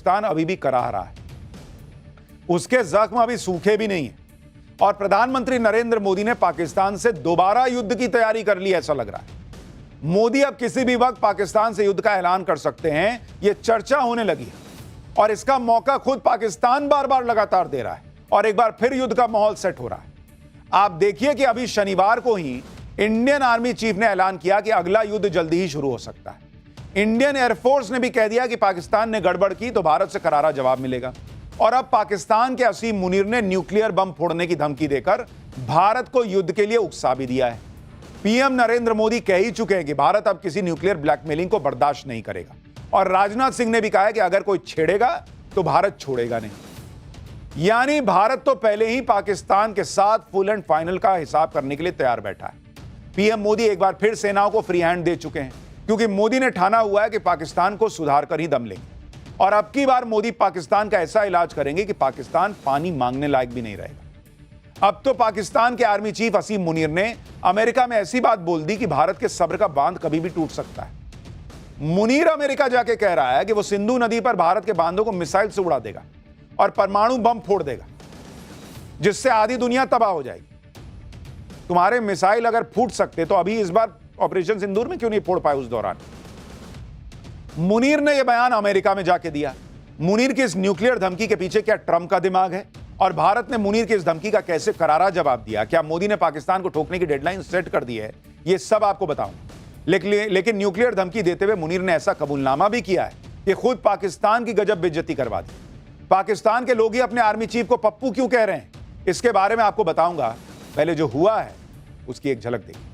पाकिस्तान अभी भी कराह रहा है, उसके जख्म अभी सूखे भी नहीं है और प्रधानमंत्री नरेंद्र मोदी ने पाकिस्तान से दोबारा युद्ध की तैयारी कर ली, ऐसा लग रहा है। मोदी अब किसी भी वक्त पाकिस्तान से युद्ध का ऐलान कर सकते हैं, यह चर्चा होने लगी है और इसका मौका खुद पाकिस्तान बार बार लगातार दे रहा है और एक बार फिर युद्ध का माहौल सेट हो रहा है। आप देखिए कि अभी शनिवार को ही इंडियन आर्मी चीफ ने ऐलान किया कि अगला युद्ध जल्दी ही शुरू हो सकता है। इंडियन एयरफोर्स ने भी कह दिया कि पाकिस्तान ने गड़बड़ की तो भारत से करारा जवाब मिलेगा और अब पाकिस्तान के असीम मुनीर ने न्यूक्लियर बम फोड़ने की धमकी देकर भारत को युद्ध के लिए उकसा भी दिया है। पीएम नरेंद्र मोदी कह ही चुके हैं कि भारत अब किसी न्यूक्लियर ब्लैकमेलिंग को बर्दाश्त नहीं करेगा और राजनाथ सिंह ने भी कहा है कि अगर कोई छेड़ेगा तो भारत छोड़ेगा नहीं। यानी भारत तो पहले ही पाकिस्तान के साथ फुल एंड फाइनल का हिसाब करने के लिए तैयार बैठा है। पीएम मोदी एक बार फिर सेनाओं को फ्री हैंड दे चुके हैं क्योंकि मोदी ने ठाना हुआ है कि पाकिस्तान को सुधार कर ही दम लेंगे और अब की बार मोदी पाकिस्तान का ऐसा इलाज करेंगे कि पाकिस्तान पानी मांगने लायक भी नहीं रहेगा। अब तो पाकिस्तान के आर्मी चीफ असीम मुनीर ने अमेरिका में ऐसी बात बोल दी कि भारत के सब्र का बांध कभी भी टूट सकता है। मुनीर अमेरिका जाके कह रहा है कि वो सिंधु नदी पर भारत के बांधों को मिसाइल से उड़ा देगा और परमाणु बम फोड़ देगा, जिससे आधी दुनिया तबाह हो जाएगी। तुम्हारे मिसाइल अगर फूट सकते तो अभी इस बार ऑपरेशन सिंदूर में क्यों नहीं फोड़ पाए उस दौरान? मुनीर ने यह बयान अमेरिका में जाके दिया। मुनीर की इस न्यूक्लियर धमकी के पीछे क्या ट्रंप का दिमाग है और भारत ने मुनीर की इस धमकी का कैसे करारा जवाब दिया? क्या मोदी ने पाकिस्तान को ठोकने की डेडलाइन सेट कर दी है? यह सब आपको बताऊंगा। लेकिन न्यूक्लियर धमकी देते हुए मुनीर ने ऐसा कबूलनामा भी किया है कि खुद पाकिस्तान की गजब बेइज्जती करवा दी। पाकिस्तान के लोग ही अपने आर्मी चीफ को पप्पू क्यों कह रहे हैं, इसके बारे में आपको बताऊंगा। पहले जो हुआ है उसकी एक झलक देखिए।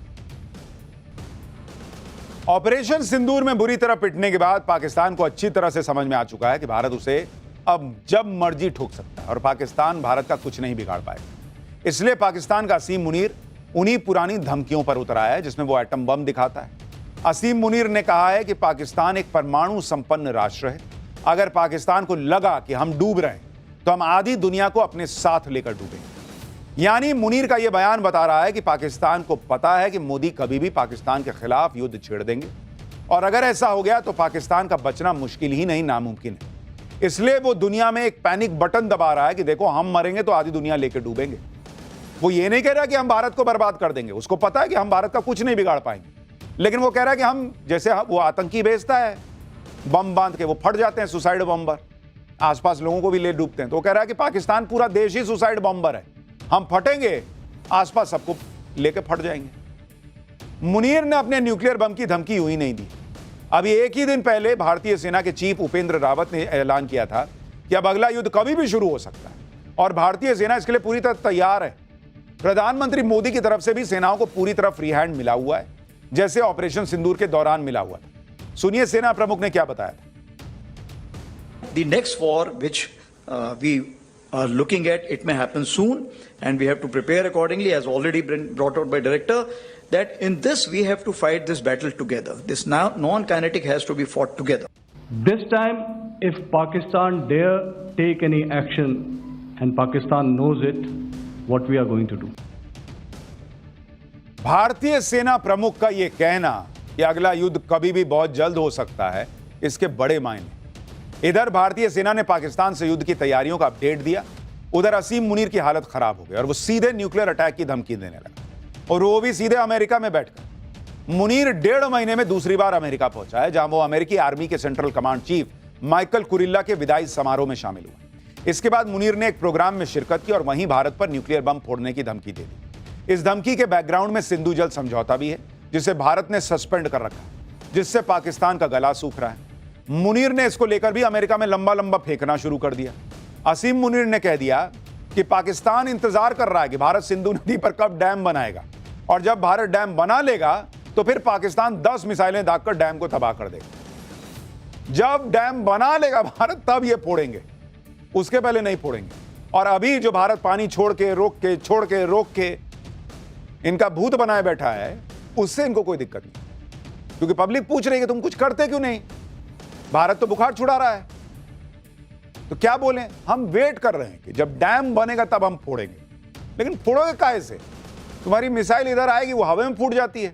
ऑपरेशन सिंदूर में बुरी तरह पिटने के बाद पाकिस्तान को अच्छी तरह से समझ में आ चुका है कि भारत उसे अब जब मर्जी ठोक सकता है और पाकिस्तान भारत का कुछ नहीं बिगाड़ पाएगा। इसलिए पाकिस्तान का असीम मुनीर उन्हीं पुरानी धमकियों पर उतर आया है जिसमें वो एटम बम दिखाता है। असीम मुनीर ने कहा है कि पाकिस्तान एक परमाणु संपन्न राष्ट्र है। अगर पाकिस्तान को लगा कि हम डूब रहे हैं तो हम आधी दुनिया को अपने साथ लेकर डूबेंगे। यानी मुनीर का यह बयान बता रहा है कि पाकिस्तान को पता है कि मोदी कभी भी पाकिस्तान के खिलाफ युद्ध छेड़ देंगे और अगर ऐसा हो गया तो पाकिस्तान का बचना मुश्किल ही नहीं नामुमकिन है। इसलिए वो दुनिया में एक पैनिक बटन दबा रहा है कि देखो हम मरेंगे तो आधी दुनिया लेकर डूबेंगे। वो ये नहीं कह रहा कि हम भारत को बर्बाद कर देंगे, उसको पता है कि हम भारत का कुछ नहीं बिगाड़ पाएंगे, लेकिन वो कह रहा है कि हम जैसे वो आतंकी भेजता है बम बांध के, वो फट जाते हैं सुसाइड बम्बर, आसपास लोगों को भी ले डूबते हैं। तो वो कह रहा है कि पाकिस्तान पूरा देश ही सुसाइड बम्बर है, हम फटेंगे आसपास सबको लेके फट जाएंगे। मुनीर ने अपने न्यूक्लियर बम की धमकी यूं ही नहीं दी। अभी एक ही दिन पहले भारतीय सेना के चीफ उपेंद्र रावत ने ऐलान किया था कि अब अगला युद्ध कभी भी शुरू हो सकता है और भारतीय सेना इसके लिए पूरी तरह तैयार है। प्रधानमंत्री मोदी की तरफ से भी सेनाओं को पूरी तरह फ्री हैंड मिला हुआ है, जैसे ऑपरेशन सिंदूर के दौरान मिला हुआ था। सुनिए सेना प्रमुख ने क्या बताया था। The next war which we are looking at, it may happen soon and we have to prepare accordingly, as already been brought out by director, that in this we have to fight this battle together. This now non-kinetic has to be fought together. This time if Pakistan dare take any action, and Pakistan knows it, what we are going to do. भारतीय सेना प्रमुख का यह कहना कि अगला युद्ध कभी भी बहुत जल्द हो सकता है, इसके बड़े मायने। इधर भारतीय सेना ने पाकिस्तान से युद्ध की तैयारियों का अपडेट दिया, उधर असीम मुनीर की हालत खराब हो गई और वो सीधे न्यूक्लियर अटैक की धमकी देने लगा और वो भी सीधे अमेरिका में बैठकर। मुनीर 1.5 महीने में दूसरी बार अमेरिका पहुंचा है, जहां वो अमेरिकी आर्मी के central command chief Michael Kurilla के विदाई समारोह में शामिल हुआ। इसके बाद मुनीर ने एक प्रोग्राम में शिरकत की और वहीं भारत पर न्यूक्लियर बम फोड़ने की धमकी दे दी। इस धमकी के बैकग्राउंड में सिंधु जल समझौता भी है, जिसे भारत ने सस्पेंड कर रखा है, जिससे पाकिस्तान का गला सूख रहा है। मुनीर ने इसको लेकर भी अमेरिका में लंबा लंबा फेंकना शुरू कर दिया। असीम मुनीर ने कह दिया कि पाकिस्तान इंतजार कर रहा है कि भारत सिंधु नदी पर कब डैम बनाएगा और जब भारत डैम बना लेगा तो फिर पाकिस्तान 10 मिसाइलें दागकर डैम को तबाह कर देगा। जब डैम बना लेगा भारत तब ये फोड़ेंगे, उसके पहले नहीं फोड़ेंगे। और अभी जो भारत पानी छोड़ के रोक के इनका भूत बनाए बैठा है, उससे इनको कोई दिक्कत नहीं, क्योंकि पब्लिक पूछ रही है कि तुम कुछ करते क्यों नहीं, भारत तो बुखार छुड़ा रहा है। तो क्या बोले, हम वेट कर रहे हैं कि जब डैम बनेगा तब हम फोड़ेंगे। लेकिन फोड़ोगे काहे से? तुम्हारी मिसाइल इधर आएगी, वो हवा में फूट जाती है।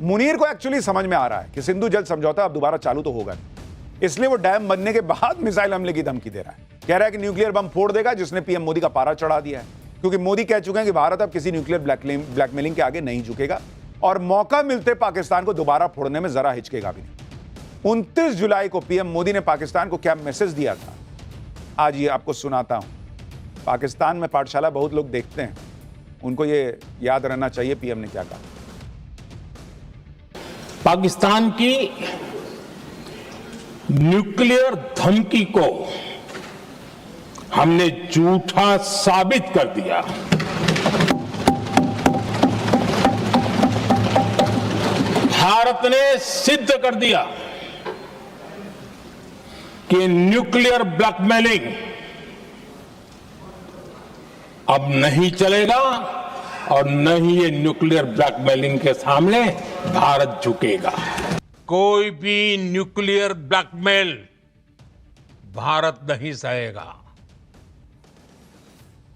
मुनीर को एक्चुअली समझ में आ रहा है कि सिंधु जल समझौता अब दोबारा चालू तो होगा नहीं, इसलिए वो डैम बनने के बाद मिसाइल हमले की धमकी दे रहा है। कह रहा है कि न्यूक्लियर बम फोड़ देगा, जिसने पीएम मोदी का पारा चढ़ा दिया है, क्योंकि मोदी कह चुके हैं कि भारत अब किसी न्यूक्लियर ब्लैकमेलिंग के आगे नहीं झुकेगा और मौका मिलते पाकिस्तान को दोबारा फोड़ने में जरा हिचकेगा भी नहीं। 29 जुलाई को पीएम मोदी ने पाकिस्तान को क्या मैसेज दिया था, आज ये आपको सुनाता हूं। पाकिस्तान में पाठशाला बहुत लोग देखते हैं, उनको ये याद रहना चाहिए पीएम ने क्या कहा। पाकिस्तान की न्यूक्लियर धमकी को हमने झूठा साबित कर दिया। भारत ने सिद्ध कर दिया कि न्यूक्लियर ब्लैकमेलिंग अब नहीं चलेगा और न ही ये न्यूक्लियर ब्लैकमेलिंग के सामने भारत झुकेगा। कोई भी न्यूक्लियर ब्लैकमेल भारत नहीं सहेगा।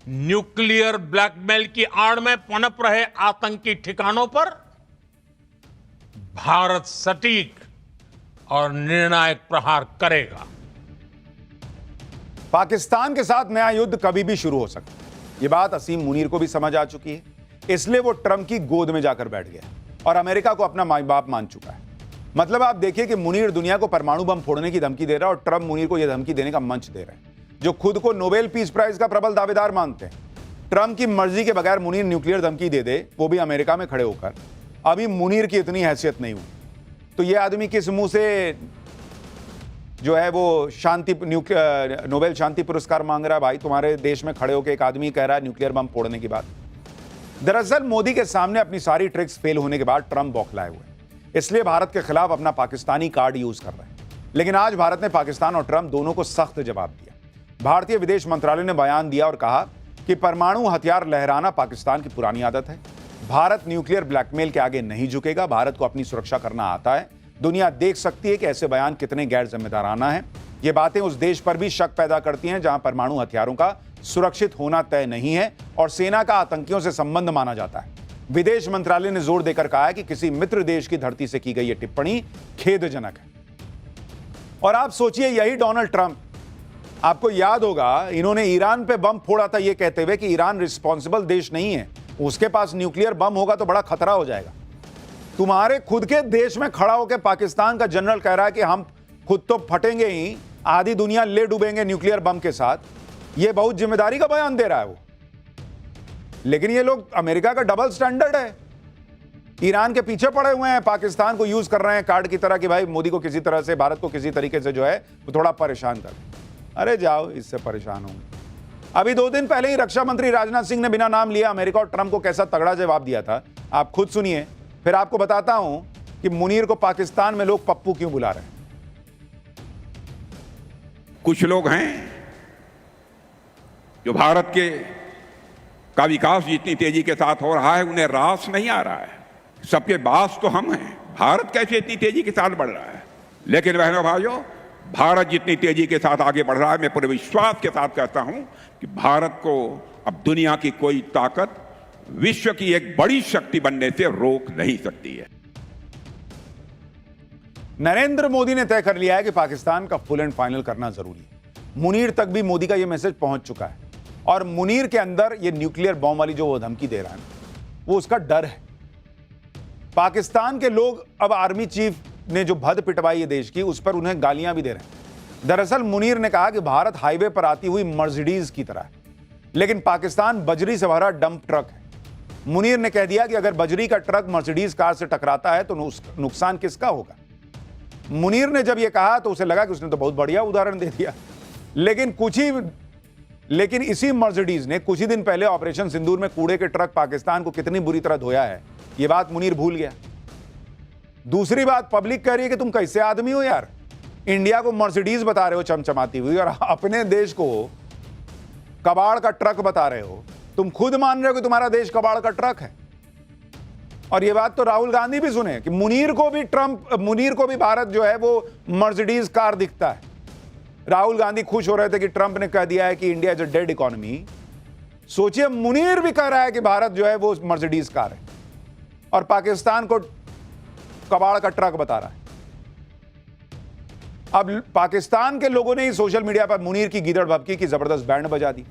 न्यूक्लियर ब्लैकमेल की आड़ में पनप रहे आतंकी ठिकानों पर भारत सटीक और निर्णायक प्रहार करेगा। पाकिस्तान के साथ नया युद्ध कभी भी शुरू हो सकता है, यह बात असीम मुनीर को भी समझ आ चुकी है। इसलिए वो ट्रंप की गोद में जाकर बैठ गया और अमेरिका को अपना माई बाप मान चुका है। मतलब आप देखिए कि मुनीर दुनिया को परमाणु बम फोड़ने की धमकी दे रहा है और ट्रंप मुनीर को यह धमकी देने का मंच दे रहे हैं, जो खुद को नोबेल पीस प्राइज का प्रबल दावेदार मानते हैं। ट्रंप की मर्जी के बगैर मुनीर न्यूक्लियर धमकी दे दे, वो भी अमेरिका में खड़े होकर, अभी मुनीर की इतनी हैसियत नहीं हुई तो ये आदमी किस मुंह से जो है वो शांति नोबेल शांति पुरस्कार मांग रहा है। भाई तुम्हारे देश में खड़े होकर एक आदमी कह रहा है न्यूक्लियर बम फोड़ने की बात। दरअसल मोदी के सामने अपनी सारी ट्रिक्स फेल होने के बाद ट्रंप बौखलाए हुए, इसलिए भारत के खिलाफ अपना पाकिस्तानी कार्ड यूज कर रहे हैं। लेकिन आज भारत ने पाकिस्तान और ट्रंप दोनों को सख्त जवाब दिया। भारतीय विदेश मंत्रालय ने बयान दिया और कहा कि परमाणु हथियार लहराना पाकिस्तान की पुरानी आदत है। भारत न्यूक्लियर ब्लैकमेल के आगे नहीं झुकेगा। भारत को अपनी सुरक्षा करना आता है। दुनिया देख सकती है कि ऐसे बयान कितने गैर जिम्मेदाराना है। ये बातें उस देश पर भी शक पैदा करती हैं जहां परमाणु हथियारों का सुरक्षित होना तय नहीं है और सेना का आतंकियों से संबंध माना जाता है। विदेश मंत्रालय ने जोर देकर कहा है कि किसी मित्र देश की धरती से की गई यह टिप्पणी खेदजनक है। और आप सोचिए, यही डोनाल्ड ट्रंप, आपको याद होगा, इन्होंने ईरान पे बम फोड़ा था यह कहते हुए कि ईरान रिस्पॉन्सिबल देश नहीं है, उसके पास न्यूक्लियर बम होगा तो बड़ा खतरा हो जाएगा। तुम्हारे खुद के देश में खड़ा होकर पाकिस्तान का जनरल कह रहा है कि हम खुद तो फटेंगे ही, आधी दुनिया ले डूबेंगे न्यूक्लियर बम के साथ। यह बहुत जिम्मेदारी का बयान दे रहा है वो। लेकिन ये लोग, अमेरिका का डबल स्टैंडर्ड है, ईरान के पीछे पड़े हुए हैं, पाकिस्तान को यूज कर रहे हैं कार्ड की तरह कि भाई मोदी को किसी तरह से, भारत को किसी तरीके से जो है वो थोड़ा परेशान कर। अरे जाओ, इससे परेशान होंगे। अभी 2 दिन पहले ही रक्षा मंत्री राजनाथ सिंह ने बिना नाम लिए अमेरिका और ट्रंप को कैसा तगड़ा जवाब दिया था, आप खुद सुनिए, फिर आपको बताता हूं कि मुनीर को पाकिस्तान में लोग पप्पू क्यों बुला रहे हैं। कुछ लोग हैं जो भारत का विकास जितनी तेजी के साथ हो रहा है उन्हें रास नहीं आ रहा है। सबके बास तो हम हैं, भारत कैसे इतनी तेजी के साथ बढ़ रहा है। लेकिन बहनों भाइयों, भारत जितनी तेजी के साथ आगे बढ़ रहा है, मैं पूरे विश्वास के साथ कहता हूं कि भारत को अब दुनिया की कोई ताकत विश्व की एक बड़ी शक्ति बनने से रोक नहीं सकती है। नरेंद्र मोदी ने तय कर लिया है कि पाकिस्तान का फुल एंड फाइनल करना जरूरी है। मुनीर तक भी मोदी का यह मैसेज पहुंच चुका है और मुनीर के अंदर यह न्यूक्लियर बॉम्ब वाली जो वो धमकी दे रहा है, वो उसका डर है। पाकिस्तान के लोग अब आर्मी चीफ ने जो भद पिटवाई है देश की, उस पर उन्हें गालियां भी दे रहे हैं। दरअसल मुनीर ने कहा कि भारत हाईवे पर आती हुई मर्सिडीज की तरह है, लेकिन पाकिस्तान बजरी से भरा डंप ट्रक है। मुनीर ने कह दिया कि अगर बजरी का ट्रक मर्सिडीज कार से टकराता है तो नुकसान किसका होगा। मुनीर ने जब यह कहा तो उसे लगा कि उसने तो बहुत बढ़िया उदाहरण दे दिया, लेकिन इसी मर्सिडीज ने कुछ ही दिन पहले ऑपरेशन सिंदूर में कूड़े के ट्रक पाकिस्तान को कितनी बुरी तरह धोया है, यह बात मुनीर भूल गया। दूसरी बात, पब्लिक कह रही है कि तुम कैसे आदमी हो यार, इंडिया को मर्सिडीज बता रहे हो चमचमाती हुई और अपने देश को कबाड़ का ट्रक बता रहे हो। तुम खुद मान रहे हो कि तुम्हारा देश कबाड़ का ट्रक है। और यह बात तो राहुल गांधी भी सुने कि मुनीर को भी भारत जो है वो मर्सिडीज कार दिखता है। राहुल गांधी खुश हो रहे थे कि ट्रंप ने कह दिया है कि India is a dead economy. सोचिए, मुनीर भी कह रहा है कि भारत जो है वो मर्सिडीज कार है और पाकिस्तान को कबाड़ का ट्रक बता रहा है। अब पाकिस्तान के लोगों ने ही सोशल मीडिया पर मुनीर की गीदड़ भभकी की जबरदस्त बैंड बजा दी।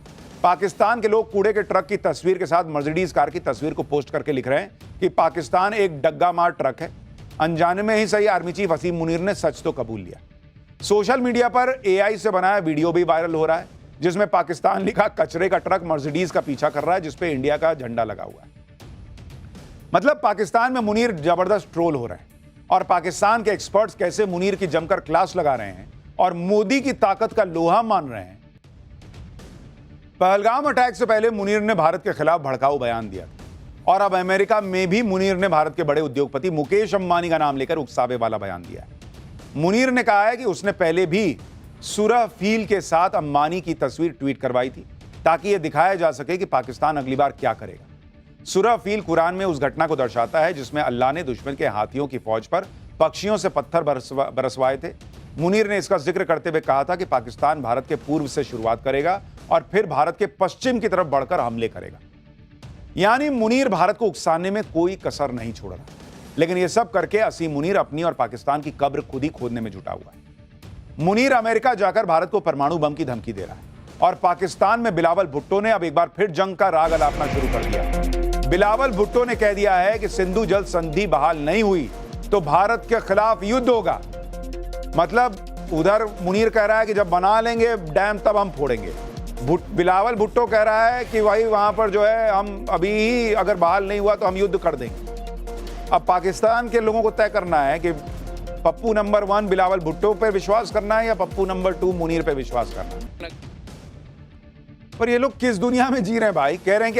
पाकिस्तान के लोग कूड़े के ट्रक की तस्वीर के साथ मर्सिडीज कार की तस्वीर को पोस्ट करके लिख रहे हैं कि पाकिस्तान एक डग्गा मार ट्रक है। अनजाने में ही सही आर्मी चीफ वसीम मुनीर ने सच तो कबूल लिया। सोशल मीडिया पर एआई से बनाया वीडियो भी वायरल हो रहा है, जिसमें पाकिस्तान लिखा कचरे का ट्रक मर्सिडीज का पीछा कर रहा है, जिसपे इंडिया का झंडा लगा हुआ है। मतलब पाकिस्तान में मुनीर जबरदस्त ट्रोल हो रहे हैं और पाकिस्तान के एक्सपर्ट्स कैसे मुनीर की जमकर क्लास लगा रहे हैं और मोदी की ताकत का लोहा मान रहे हैं। पहलगाम अटैक से पहले मुनीर ने भारत के खिलाफ भड़काऊ बयान दिया और अब अमेरिका में भी मुनीर ने भारत के बड़े उद्योगपति मुकेश अंबानी का नाम लेकर उकसावे वाला बयान दिया है। मुनीर ने कहा है कि उसने पहले भी सुरहफील के साथ अंबानी की तस्वीर ट्वीट करवाई थी ताकि यह दिखाया जा सके कि पाकिस्तान अगली बार क्या करेगा। सुरहफील कुरान में उस घटना को दर्शाता है जिसमें अल्लाह ने दुश्मन के हाथियों की फौज पर पक्षियों से पत्थर बरसवाए थे। मुनीर ने इसका जिक्र करते हुए कहा था कि पाकिस्तान भारत के पूर्व से शुरुआत करेगा और फिर भारत के पश्चिम की तरफ बढ़कर हमले करेगा। यानी मुनीर भारत को उकसाने में कोई कसर नहीं छोड़ रहा, लेकिन यह सब करके असीम मुनीर अपनी और पाकिस्तान की कब्र खुद ही खोदने में जुटा हुआ है। मुनीर अमेरिका जाकर भारत को परमाणु बम की धमकी दे रहा है और पाकिस्तान में बिलावल भुट्टो ने अब एक बार फिर जंग का राग अलापना शुरू कर दिया। बिलावल भुट्टो ने कह दिया है कि सिंधु जल संधि बहाल नहीं हुई तो भारत के खिलाफ युद्ध होगा। मतलब उधर मुनीर कह रहा है कि जब बना लेंगे डैम तब हम फोड़ेंगे। बिलावल भुट्टो कह रहा है कि भाई वहां पर जो है हम अभी ही अगर बहाल नहीं हुआ तो हम युद्ध कर देंगे। अब पाकिस्तान के लोगों को तय करना है कि पप्पू नंबर 1 बिलावल भुट्टो पे विश्वास करना है या पप्पू नंबर 2 मुनीर पे विश्वास करना है। पर ये लोग किस दुनिया में जी रहे हैं भाई? कह रहे हैं कि